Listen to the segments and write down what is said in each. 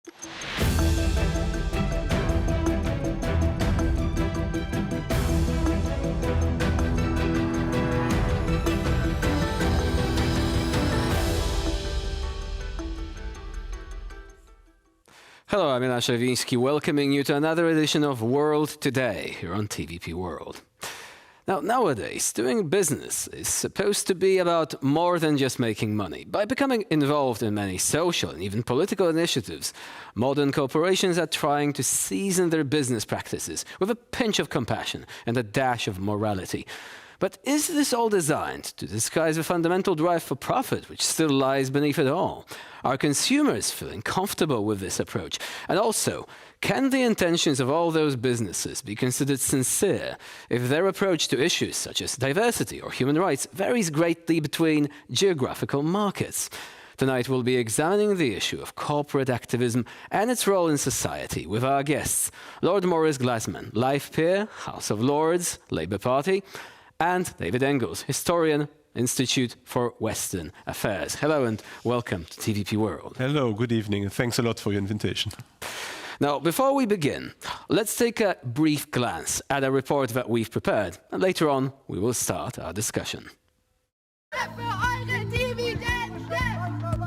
Hello, I'm Ina Shavinsky, welcoming you to another edition of World Today here on TVP World. Now, nowadays, doing business is supposed to be about more than just making money. By becoming involved in many social and even political initiatives, modern corporations are trying to season their business practices with a pinch of compassion and a dash of morality. But is this all designed to disguise the fundamental drive for profit, which still lies beneath it all? Are consumers feeling comfortable with this approach? And also, can the intentions of all those businesses be considered sincere if their approach to issues such as diversity or human rights varies greatly between geographical markets? Tonight we'll be examining the issue of corporate activism and its role in society with our guests, Lord Maurice Glasman, Life Peer, House of Lords, Labour Party, and David Engels, historian, Institute for Western Affairs. Hello and welcome to TVP World. Hello, good evening, and thanks a lot for your invitation. Now, before we begin, let's take a brief glance at a report that we've prepared, and later on we will start our discussion.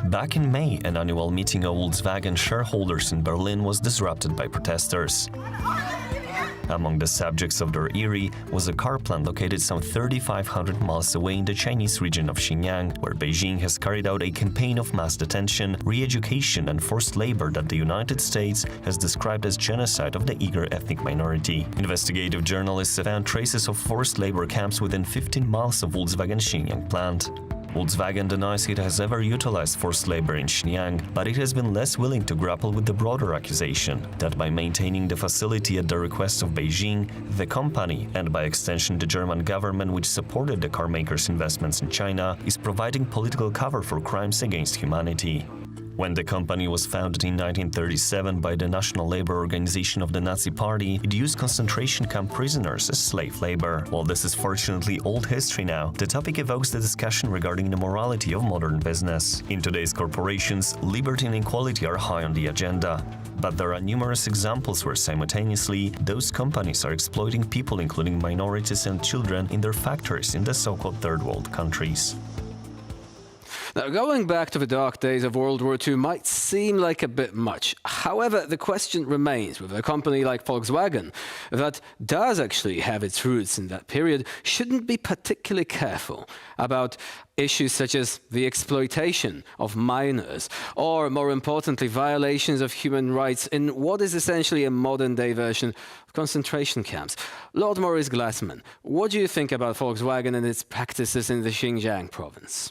Back in May, an annual meeting of Volkswagen shareholders in Berlin was disrupted by protesters. Among the subjects of their eerie was a car plant located some 3,500 miles away in the Chinese region of Xinjiang, where Beijing has carried out a campaign of mass detention, re-education and forced labor that the United States has described as genocide of the Uyghur ethnic minority. Investigative journalists have found traces of forced labor camps within 15 miles of Volkswagen's Xinjiang plant. Volkswagen denies it has ever utilized forced labor in Xinjiang, but it has been less willing to grapple with the broader accusation that by maintaining the facility at the request of Beijing, the company, and by extension the German government which supported the carmaker's investments in China, is providing political cover for crimes against humanity. When the company was founded in 1937 by the National Labor Organization of the Nazi Party, it used concentration camp prisoners as slave labor. While this is fortunately old history now, the topic evokes the discussion regarding the morality of modern business. In today's corporations, liberty and equality are high on the agenda. But there are numerous examples where simultaneously, those companies are exploiting people, including minorities and children, in their factories in the so-called third world countries. Now, going back to the dark days of World War II might seem like a bit much. However, the question remains with a company like Volkswagen that does actually have its roots in that period shouldn't be particularly careful about issues such as the exploitation of minors or, more importantly, violations of human rights in what is essentially a modern-day version of concentration camps. Lord Maurice Glasman, what do you think about Volkswagen and its practices in the Xinjiang province?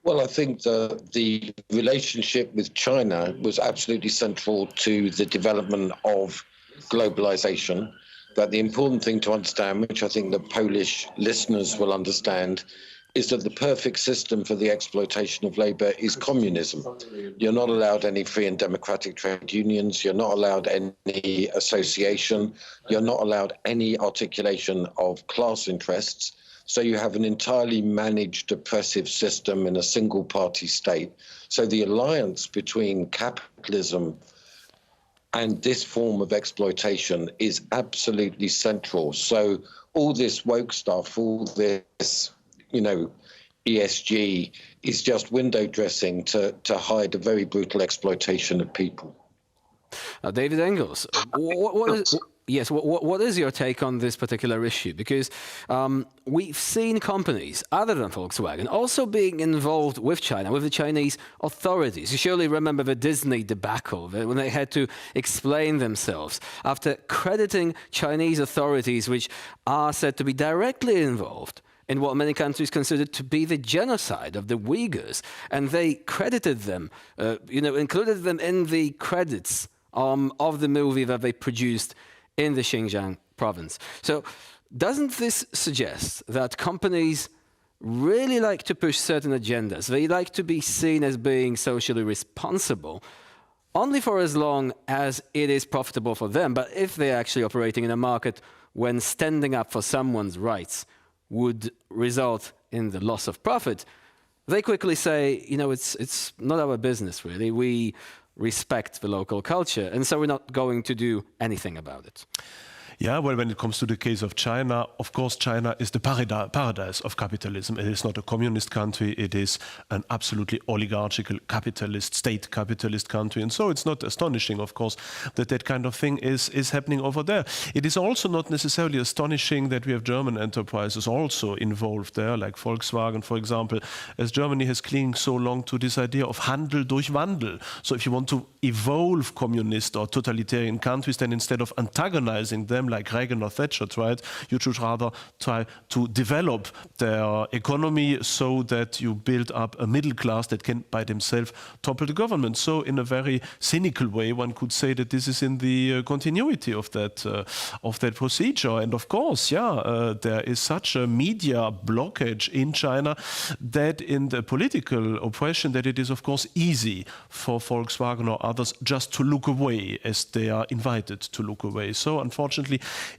Well, I think the relationship with China was absolutely central to the development of globalization. But the important thing to understand, which I think the Polish listeners will understand, is that the perfect system for the exploitation of labor is communism. You're not allowed any free and democratic trade unions. You're not allowed any association. You're not allowed any articulation of class interests. So you have an entirely managed oppressive system in a single-party state. So the alliance between capitalism and this form of exploitation is absolutely central. So all this woke stuff, all this, ESG is just window dressing to hide a very brutal exploitation of people. David Engels, what is your take on this particular issue? Because we've seen companies other than Volkswagen also being involved with China, with the Chinese authorities. You surely remember the Disney debacle when they had to explain themselves after crediting Chinese authorities, which are said to be directly involved in what many countries considered to be the genocide of the Uyghurs. And they credited them, included them in the credits of the movie that they produced in the Xinjiang province. So doesn't this suggest that companies really like to push certain agendas? They like to be seen as being socially responsible only for as long as it is profitable for them. But if they're actually operating in a market when standing up for someone's rights would result in the loss of profit, they quickly say, it's not our business, really. We respect the local culture, and so we're not going to do anything about it. Yeah, well, when it comes to the case of China, of course, China is the paradise of capitalism. It is not a communist country. It is an absolutely oligarchical capitalist, state capitalist country. And so it's not astonishing, of course, that that kind of thing is happening over there. It is also not necessarily astonishing that we have German enterprises also involved there, like Volkswagen, for example, as Germany has clinging so long to this idea of Handel durch Wandel. So if you want to evolve communist or totalitarian countries, then instead of antagonizing them, like Reagan or Thatcher tried, you should rather try to develop their economy so that you build up a middle class that can by themselves topple the government. So in a very cynical way, one could say that this is in the continuity of that procedure. And of course, there is such a media blockage in China that in the political oppression that it is of course easy for Volkswagen or others just to look away as they are invited to look away. So unfortunately,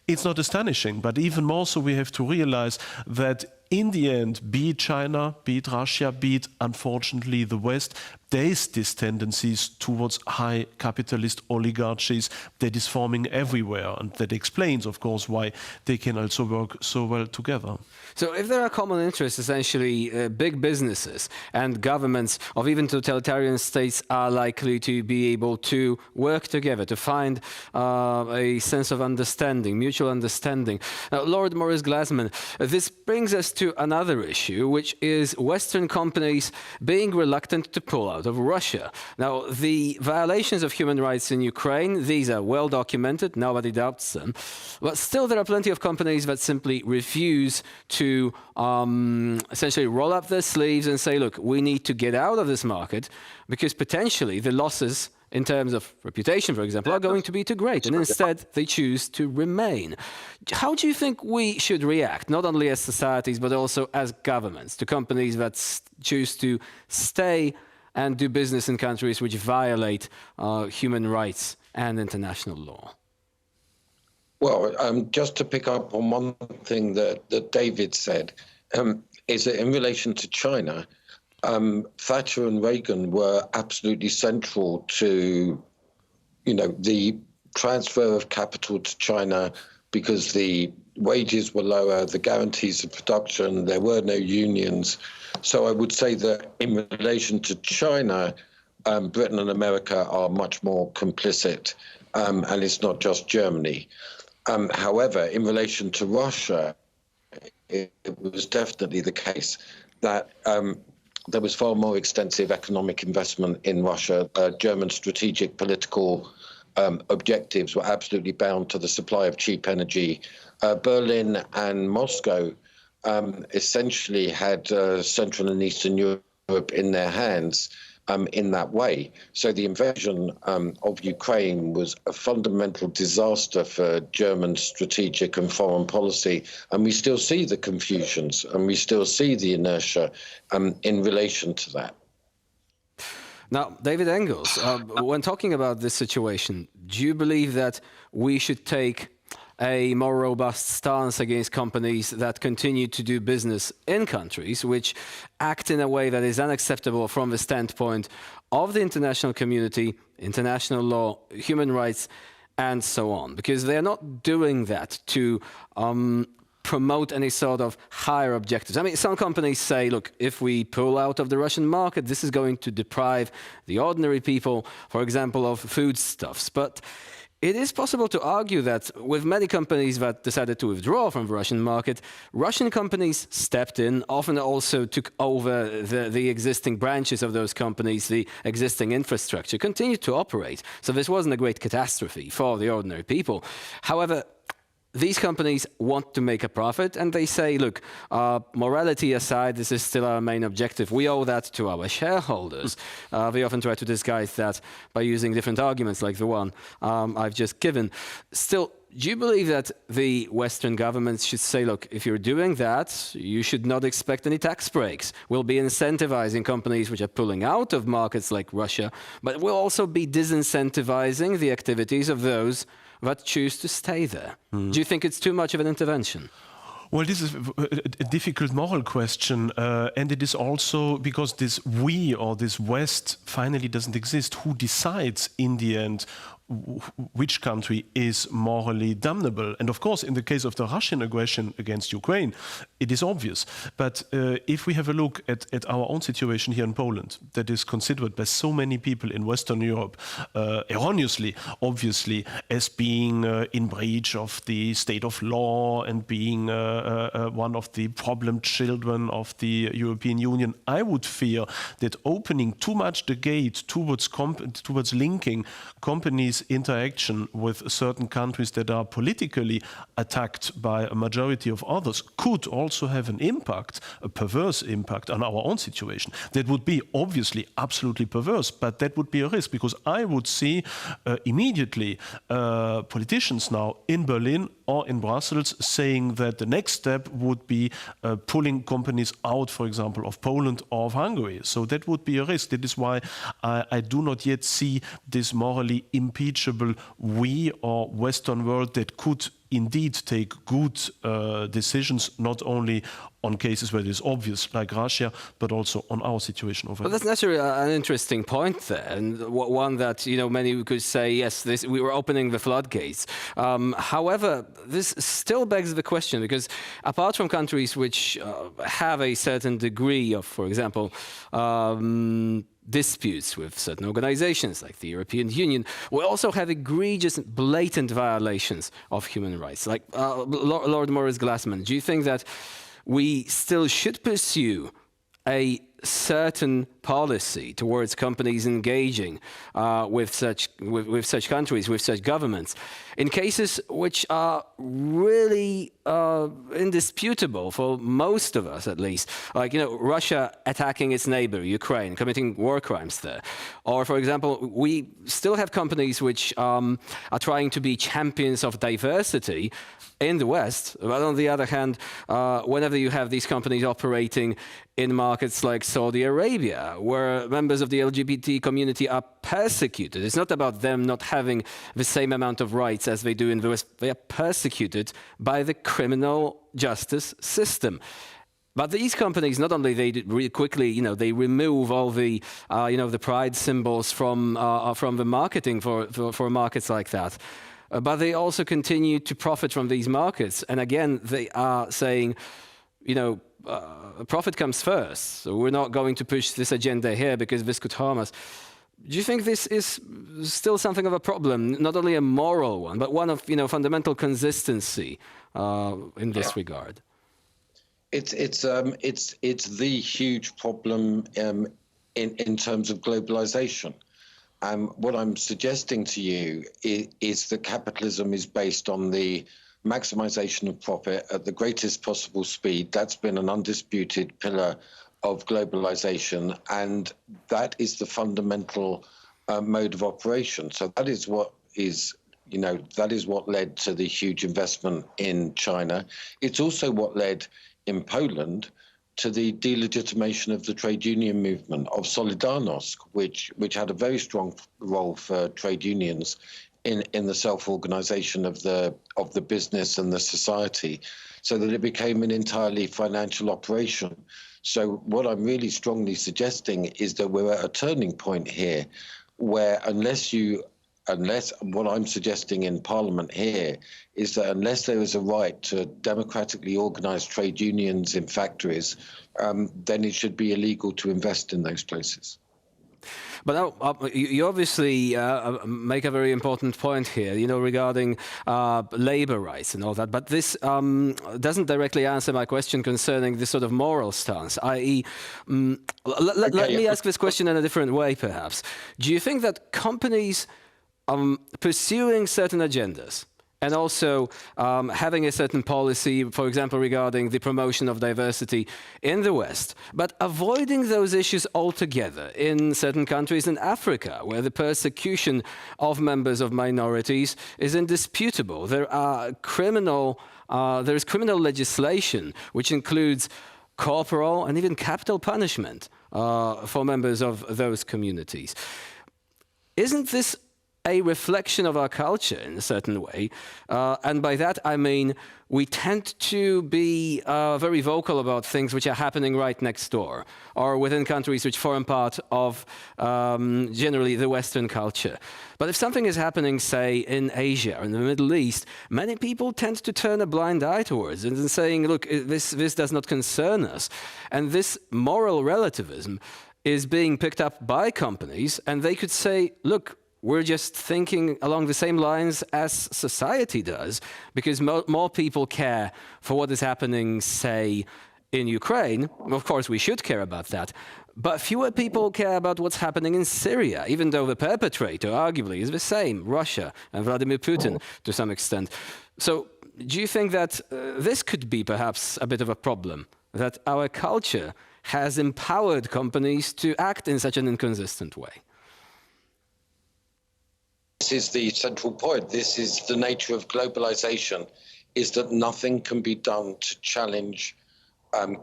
it's not astonishing, but even more so we have to realize that in the end, be it China, be it Russia, be it unfortunately the West, there is these tendencies towards high capitalist oligarchies that is forming everywhere, and that explains, of course, why they can also work so well together. So if there are common interests, essentially big businesses and governments of even totalitarian states are likely to be able to work together, to find a sense of understanding, mutual understanding. Now, Lord Maurice Glasman, this brings us to another issue, which is Western companies being reluctant to pull out of Russia. Now, the violations of human rights in Ukraine, these are well documented, nobody doubts them, but still there are plenty of companies that simply refuse to essentially roll up their sleeves and say, look, we need to get out of this market because potentially the losses in terms of reputation, for example, are going to be too great. And instead, they choose to remain. How do you think we should react, not only as societies, but also as governments, to companies that choose to stay and do business in countries which violate human rights and international law? Well, just to pick up on one thing that David said, is that in relation to China, Thatcher and Reagan were absolutely central to, the transfer of capital to China because the wages were lower, the guarantees of production, there were no unions. So I would say that in relation to China, Britain and America are much more complicit, and it's not just Germany. However, in relation to Russia, it was definitely the case that there was far more extensive economic investment in Russia. German strategic political objectives were absolutely bound to the supply of cheap energy. Berlin and Moscow essentially had Central and Eastern Europe in their hands in that way. So the invasion of Ukraine was a fundamental disaster for German strategic and foreign policy. And we still see the confusions and we still see the inertia in relation to that. Now, David Engels, when talking about this situation, do you believe that we should take a more robust stance against companies that continue to do business in countries which act in a way that is unacceptable from the standpoint of the international community, international law, human rights, and so on? Because they are not doing that to promote any sort of higher objectives. I mean, some companies say, look, if we pull out of the Russian market, this is going to deprive the ordinary people, for example, of foodstuffs. But it is possible to argue that with many companies that decided to withdraw from the Russian market, Russian companies stepped in, often also took over the existing branches of those companies, the existing infrastructure, continued to operate. So this wasn't a great catastrophe for the ordinary people. However, these companies want to make a profit, and they say, look, morality aside, this is still our main objective. We owe that to our shareholders. They often try to disguise that by using different arguments like the one I've just given. Still, do you believe that the Western governments should say, look, if you're doing that, you should not expect any tax breaks? We'll be incentivizing companies which are pulling out of markets like Russia, but we'll also be disincentivizing the activities of those that choose to stay there. Do you think it's too much of an intervention? Well, this is a difficult moral question, and it is also because this we or this West finally doesn't exist. Who decides in the end which country is morally damnable? And of course, in the case of the Russian aggression against Ukraine, it is obvious. But if we have a look at our own situation here in Poland, that is considered by so many people in Western Europe, erroneously, obviously, as being in breach of the state of law and being one of the problem children of the European Union, I would fear that opening too much the gate towards linking companies' interaction with certain countries that are politically attacked by a majority of others could also have an impact, a perverse impact on our own situation. That would be obviously absolutely perverse, but that would be a risk, because I would see immediately politicians now in Berlin or in Brussels saying that the next step would be pulling companies out, for example, of Poland or of Hungary. So that would be a risk. That is why I do not yet see this morally impeachable we or Western world that could indeed take good decisions, not only on cases where it is obvious, like Russia, but also on our situation over But that's naturally an interesting point there, and one that many could say, yes, we were opening the floodgates. However, this still begs the question, because apart from countries which have a certain degree of, for example, disputes with certain organizations like the European Union, we also have egregious, blatant violations of human rights. Like Lord Maurice Glasman, do you think that we still should pursue a certain policy towards companies engaging with such countries, with such governments, in cases which are really indisputable for most of us, at least, like Russia attacking its neighbor Ukraine, committing war crimes there, or for example, we still have companies which are trying to be champions of diversity in the West, but on the other hand, whenever you have these companies operating in markets like Saudi Arabia, where members of the LGBT community are persecuted. It's not about them not having the same amount of rights as they do in the West. They are persecuted by the criminal justice system. But these companies, not only they really quickly, they remove all the, the pride symbols from the marketing for markets like that. But they also continue to profit from these markets. And again, they are saying, profit comes first. So we're not going to push this agenda here because this could harm us. Do you think this is still something of a problem, not only a moral one, but one of fundamental consistency in this regard? It's the huge problem in terms of globalization. What I'm suggesting to you is that capitalism is based on the maximization of profit at the greatest possible speed. That's been an undisputed pillar of globalization, and that is the fundamental mode of operation. So that is what led to the huge investment in China. It's also what led in Poland to the delegitimation of the trade union movement of Solidarność, which had a very strong role for trade unions in the self-organization of the business and the society, so that it became an entirely financial operation. So what I'm really strongly suggesting is that we're at a turning point here, where unless what I'm suggesting in Parliament here is that unless there is a right to democratically organize trade unions in factories, then it should be illegal to invest in those places. But now, you obviously make a very important point here, regarding labor rights and all that. But this doesn't directly answer my question concerning this sort of moral stance, i.e., let me ask this question in a different way, perhaps. Do you think that companies pursuing certain agendas and also having a certain policy, for example, regarding the promotion of diversity in the West, but avoiding those issues altogether in certain countries in Africa, where the persecution of members of minorities is indisputable? There is criminal legislation which includes corporal and even capital punishment for members of those communities. Isn't this a reflection of our culture in a certain way. And by that, I mean, we tend to be very vocal about things which are happening right next door, or within countries which form part of generally the Western culture. But if something is happening, say, in Asia or in the Middle East, many people tend to turn a blind eye towards it and saying, look, this does not concern us. And this moral relativism is being picked up by companies, and they could say, look, we're just thinking along the same lines as society does, because more people care for what is happening, say, in Ukraine. Of course, we should care about that. But fewer people care about what's happening in Syria, even though the perpetrator arguably is the same, Russia and Vladimir Putin to some extent. So do you think that this could be perhaps a bit of a problem, that our culture has empowered companies to act in such an inconsistent way? This is the central point. This is the nature of globalization, is that nothing can be done to challenge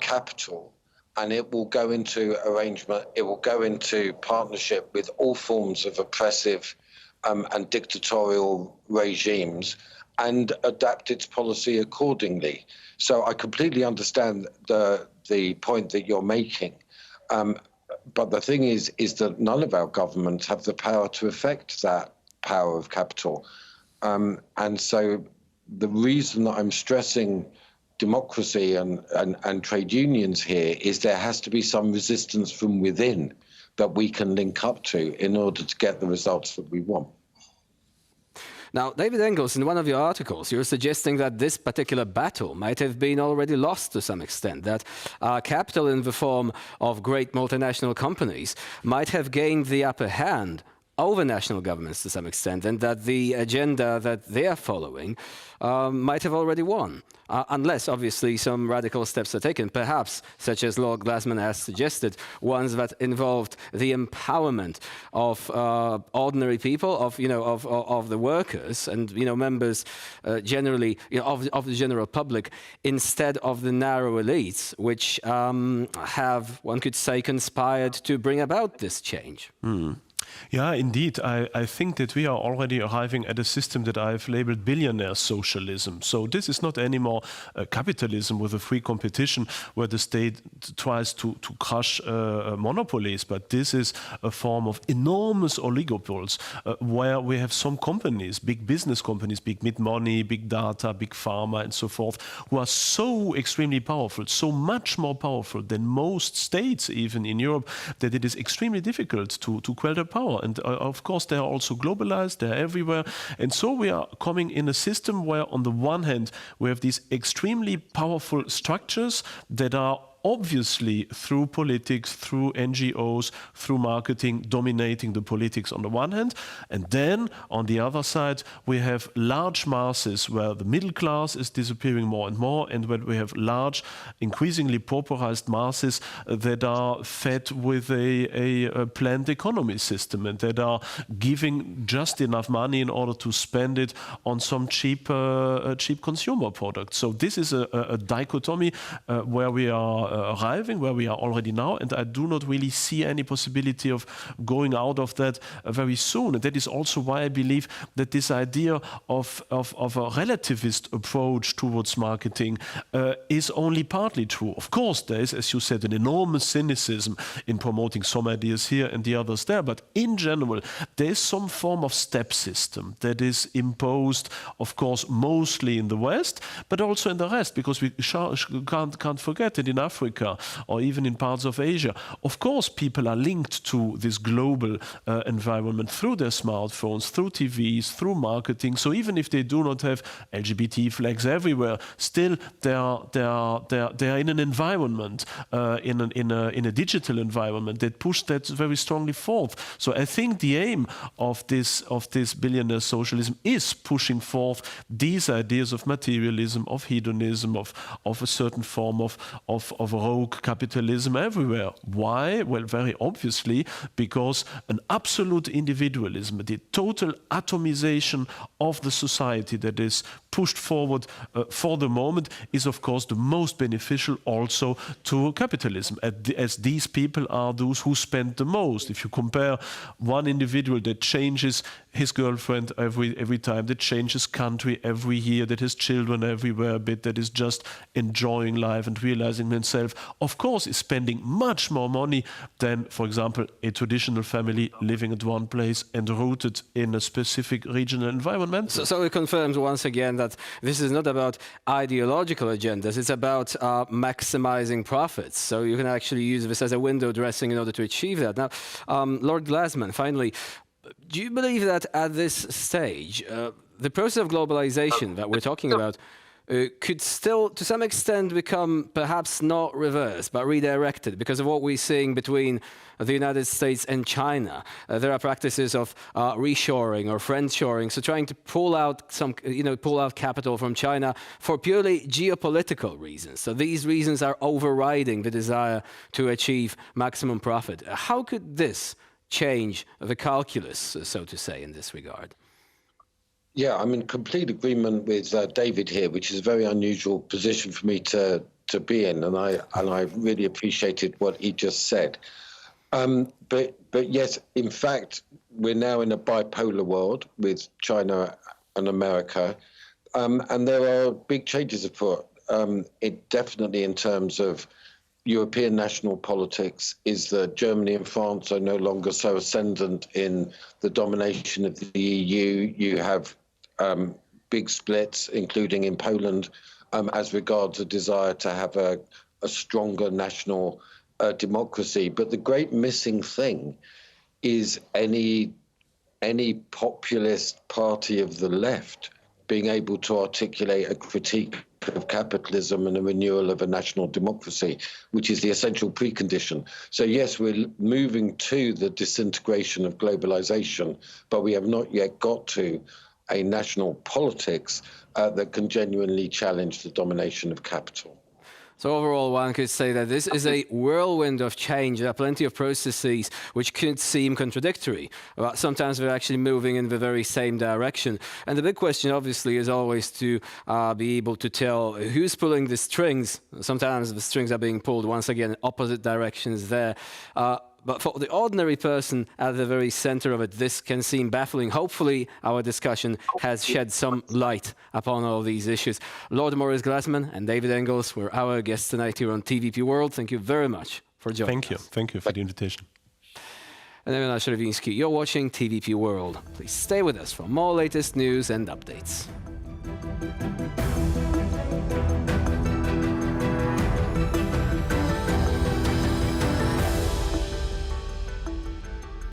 capital, and it will go into arrangement, it will go into partnership with all forms of oppressive and dictatorial regimes and adapt its policy accordingly. So I completely understand the point that you're making. But the thing is that none of our governments have the power to affect that power of capital. And so the reason that I'm stressing democracy and trade unions here is there has to be some resistance from within that we can link up to in order to get the results that we want. Now, David Engels, in one of your articles, you're suggesting that this particular battle might have been already lost to some extent, that capital in the form of great multinational companies might have gained the upper hand over national governments to some extent, and that the agenda that they are following might have already won, unless, obviously, some radical steps are taken, perhaps, such as Lord Glasman has suggested, ones that involved the empowerment of ordinary people, of the workers, and members generally of the general public, instead of the narrow elites, which have, one could say, conspired to bring about this change. Yeah, indeed. I think that we are already arriving at a system that I've labeled billionaire socialism. So this is not anymore capitalism with a free competition where the state tries to crush monopolies, but this is a form of enormous oligopols where we have some companies, big business companies, big mid-money, big data, big pharma and so forth, who are so extremely powerful, so much more powerful than most states even in Europe, that it is extremely difficult to quell their power. And of course, they are also globalized, they're everywhere. And so we are coming in a system where, on the one hand, we have these extremely powerful structures that are obviously through politics, through NGOs, through marketing, dominating the politics on the one hand. And then on the other side, we have large masses where the middle class is disappearing more and more, and when we have large, increasingly pauperized masses that are fed with a planned economy system and that are giving just enough money in order to spend it on some cheap consumer product. So this is a dichotomy where we are arriving, where we are already now, and I do not really see any possibility of going out of that very soon. And that is also why I believe that this idea of a relativist approach towards marketing is only partly true. Of course, there is, as you said, an enormous cynicism in promoting some ideas here and the others there, but in general, there is some form of step system that is imposed, of course, mostly in the West, but also in the rest, because we can't forget that in Africa or even in parts of Asia, of course, people are linked to this global environment through their smartphones, through TVs, through marketing. So even if they do not have LGBT flags everywhere, still they are in an environment, in a digital environment that push that very strongly forth. So I think the aim of this billionaire socialism is pushing forth these ideas of materialism, of hedonism, of a certain form of rogue capitalism everywhere. Why? Well, very obviously, because an absolute individualism, the total atomization of the society that is pushed forward for the moment is, of course, the most beneficial also to capitalism, as these people are those who spend the most. If you compare one individual that changes his girlfriend every time, that changes country every year, that has children everywhere a bit, that is just enjoying life and realizing himself, of course, is spending much more money than, for example, a traditional family living at one place and rooted in a specific regional environment. So it confirms once again that this is not about ideological agendas, it's about maximizing profits. So you can actually use this as a window dressing in order to achieve that. Now, Lord Glasman, finally, do you believe that at this stage, the process of globalization that we're talking about could still, to some extent, become perhaps not reversed, but redirected because of what we're seeing between the United States and China? There are practices of reshoring or friendshoring, so trying to pull out pull out capital from China for purely geopolitical reasons. So these reasons are overriding the desire to achieve maximum profit. How could this change the calculus, so to say, in this regard? Yeah, I'm in complete agreement with David here, which is a very unusual position for me to be in, and I really appreciated what he just said. But yes, in fact, we're now in a bipolar world with China and America, and there are big changes afoot. It definitely, in terms of European national politics, is that Germany and France are no longer so ascendant in the domination of the EU. You have big splits, including in Poland, as regards a desire to have a stronger national democracy. But the great missing thing is any populist party of the left being able to articulate a critique of capitalism and a renewal of a national democracy, which is the essential precondition. So yes, we're moving to the disintegration of globalization, but we have not yet got to a national politics that can genuinely challenge the domination of capital. So overall, one could say that this is a whirlwind of change. There are plenty of processes which could seem contradictory, but sometimes they're actually moving in the very same direction. And the big question, obviously, is always to be able to tell who's pulling the strings. Sometimes the strings are being pulled, once again, in opposite directions there. But for the ordinary person at the very center of it, this can seem baffling. Hopefully, our discussion has shed some light upon all these issues. Lord Maurice Glasman and David Engels were our guests tonight here on TVP World. Thank you very much for joining us. Thank you for the invitation. And I'm Sharavinsky. You're watching TVP World. Please stay with us for more latest news and updates.